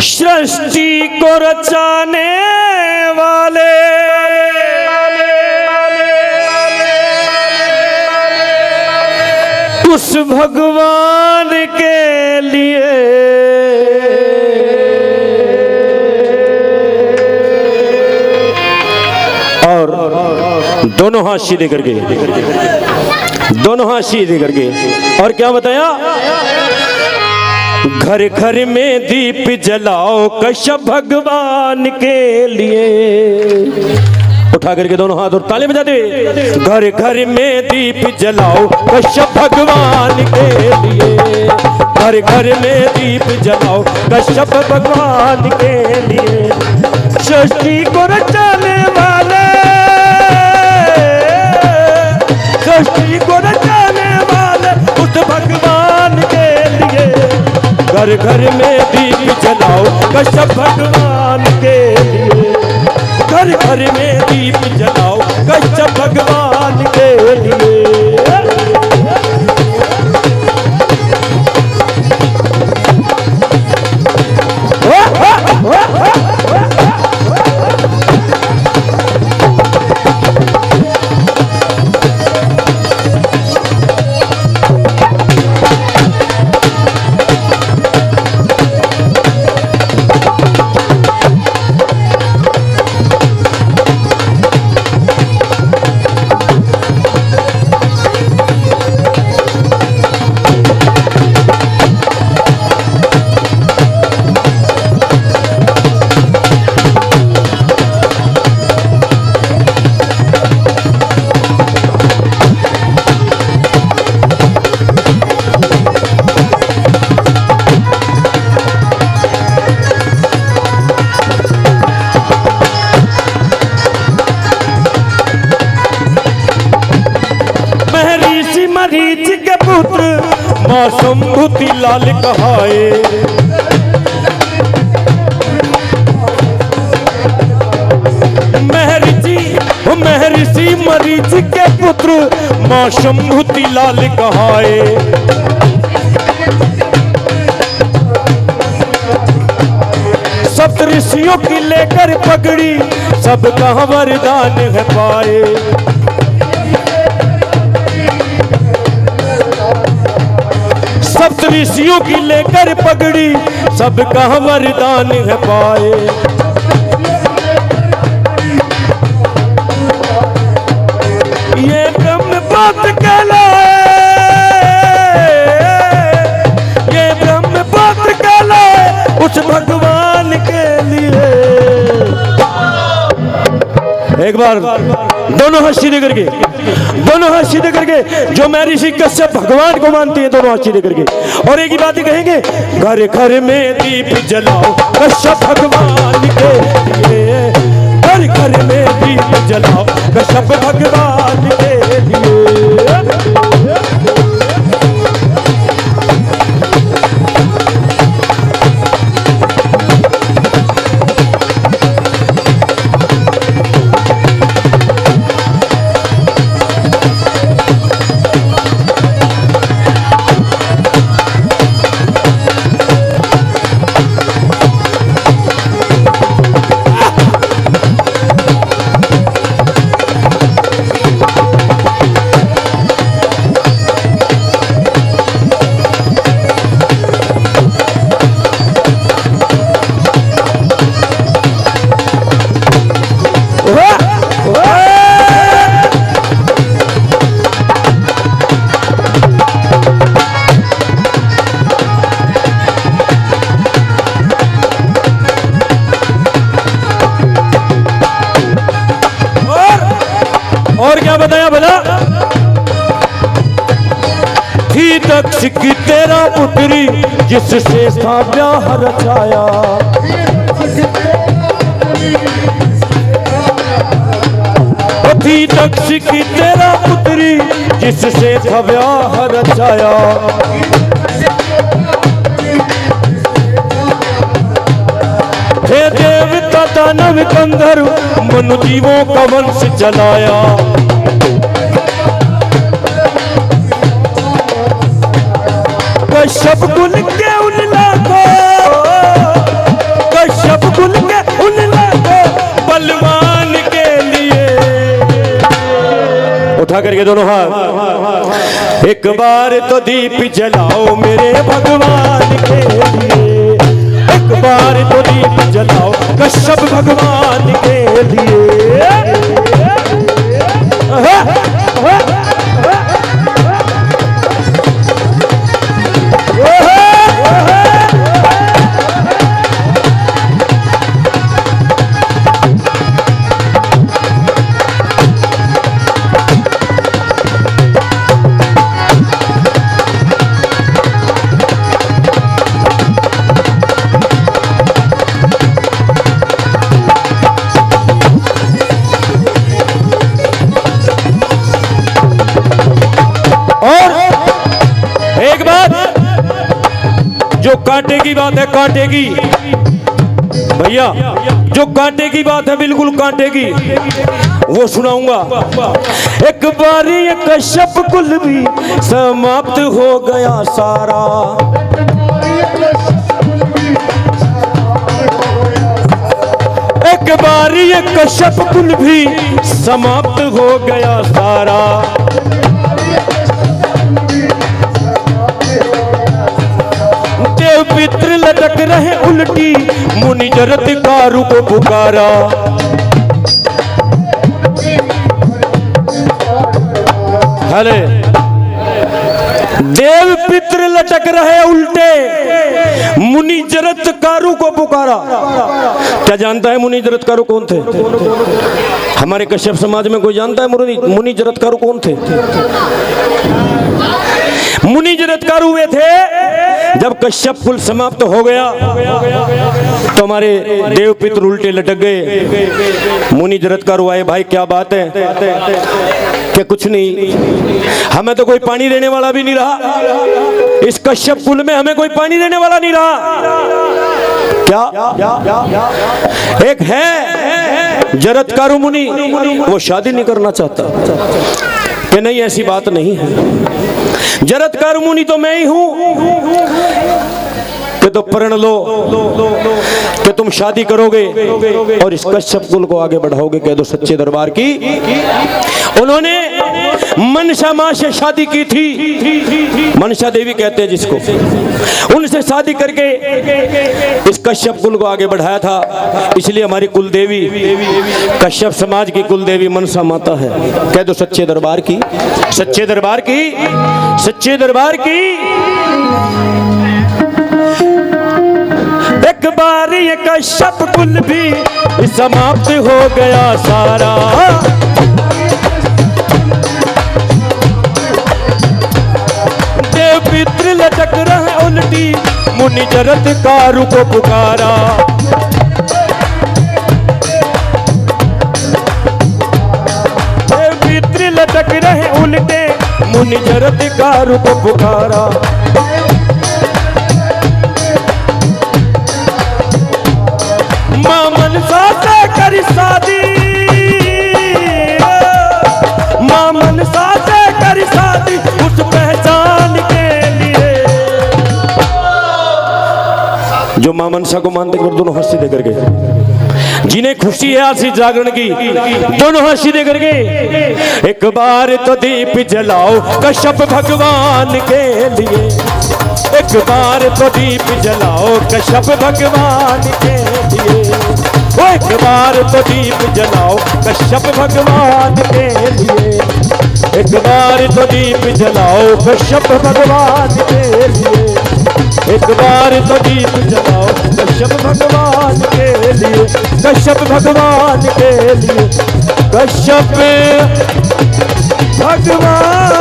सृष्टि को रचाने वाले उस भगवान के लिए और दोनों हाथ सीधे करके, दोनों हाथ सीधे करके, और क्या बताया? घर घर में दीप जलाओ कश्यप भगवान के लिए। उठा करके दोनों हाथ और ताली बजा दे। घर घर में दीप जलाओ कश्यप भगवान के लिए। घर घर में दीप जलाओ कश्यप भगवान के लिए। सृष्टि को रचाने वाले, सृष्टि को रचाने वाले उस भगवान के लिए। घर घर में दीप जलाओ कश्यप भगवान के लिए। घर घर में दीप जलाओ कश्यप भगवान के लिए। मरीच के पुत्र मां शंभुति लाल कहाए। महर्षि मरीच के पुत्र मां शंभुति लाल कहाए। सप्त ऋषियों की लेकर पगड़ी सबका वरदान है पाए। सप्त ऋषियों की लेकर पगड़ी सबका वरदान है पाए। ये ब्रह्म बात कहलाए, ये ब्रह्म बात कहलाए उस भगवान के लिए। एक बार दोनों हाथ सीधे करके, दोनों हाथ सीधे करके, जो महर्षि कश्यप भगवान को मानती है दोनों हाथ सीधे करके, और एक ही बात कहेंगे। घर घर में दीप जलाओ कश्यप भगवान के लिए। घर घर में दीप जलाओ कश्यप भगवान के लिए। और क्या बताया भला? थी दक्ष की तेरा पुत्री जिससे था ब्याह रचाया। थी दक्ष की तेरा पुत्री जिससे था ब्याह रचाया। हे देवता दानव गंधर्व मनु जीवों का वंश चलाया। कश्यप कुल के उन लाखों करके दोनों हाथ। एक बार तो दीप जलाओ मेरे भगवान के लिए, एक बार तो दीप जलाओ कश्यप भगवान के लिए। जो कांटे की बात है, कांटे की भैया, जो कांटे की बात है, बिल्कुल कांटे की, वो सुनाऊंगा। एक बारी ये कश्यप कुल भी समाप्त हो गया सारा, एक बारी ये कश्यप कुल भी समाप्त हो गया सारा। पितृ लटक रहे उल्टी, मुनि जरत्कारु को पुकारा। हरे देव पितृ लटक रहे उल्टे, मुनि जरत्कारु को पुकारा। क्या जानता है मुनि जरत्कारु कौन थे? हमारे कश्यप समाज में कोई जानता है मुनि जरत्कारु कौन थे? मुनि जरत्कारु वे थे जब कश्यप कुल समाप्त हो गया तो हमारे देव पितृ उल्टे लटक गए। मुनि जरत्कारु आए, भाई क्या बात है? क्या कुछ नहीं, हमें तो कोई पानी देने वाला भी नहीं रहा, इस कश्यप कुल में हमें कोई पानी देने वाला नहीं रहा। क्या एक है जरत्कारु मुनि, वो शादी नहीं करना चाहता कि नहीं, ऐसी बात नहीं है। जरत्कारु मुनि तो मैं ही हूं कि तो प्रण लो कि तुम शादी करोगे और इस कश्यप कुल को आगे बढ़ाओगे, कह दो सच्चे दरबार की। उन्होंने मनसा मां से शादी की थी, मनसा देवी कहते हैं जिसको, उनसे शादी करके इस कश्यप कुल को आगे बढ़ाया था। इसलिए हमारी कुल देवी, कश्यप समाज की कुल देवी मनसा माता है, कह दो सच्चे दरबार की, सच्चे दरबार की, सच्चे दरबार की। एक बार ये कश्यप कुल भी समाप्त हो गया सारा, देव पितृ लटक रहे उल्टी, मुनि जरत्कारु को पुकारा। देव पितृ लटक रहे उल्टे, मुनि जरत्कारु को पुकारा। मां मनसा से करी शादी, मां मनसा से करी शादी उस पहचान के लिए। जो मां मनसा को मानते कर दोनों हंसी दे करके, जिन्हें खुशी है आज जागरण की, दोनों हंसी दे करके। एक बार तो दीप जलाओ कश्यप भगवान के लिए, एक बार तो दीप जलाओ कश्यप भगवान के लिए, एक बार तो दीप जलाओ कश्यप भगवान के लिए, एक बार तो दीप जलाओ कश्यप भगवान के लिए, एक बार तो दीप जलाओ कश्यप भगवान के लिए, कश्यप भगवान के लिए, कश्यप भगवान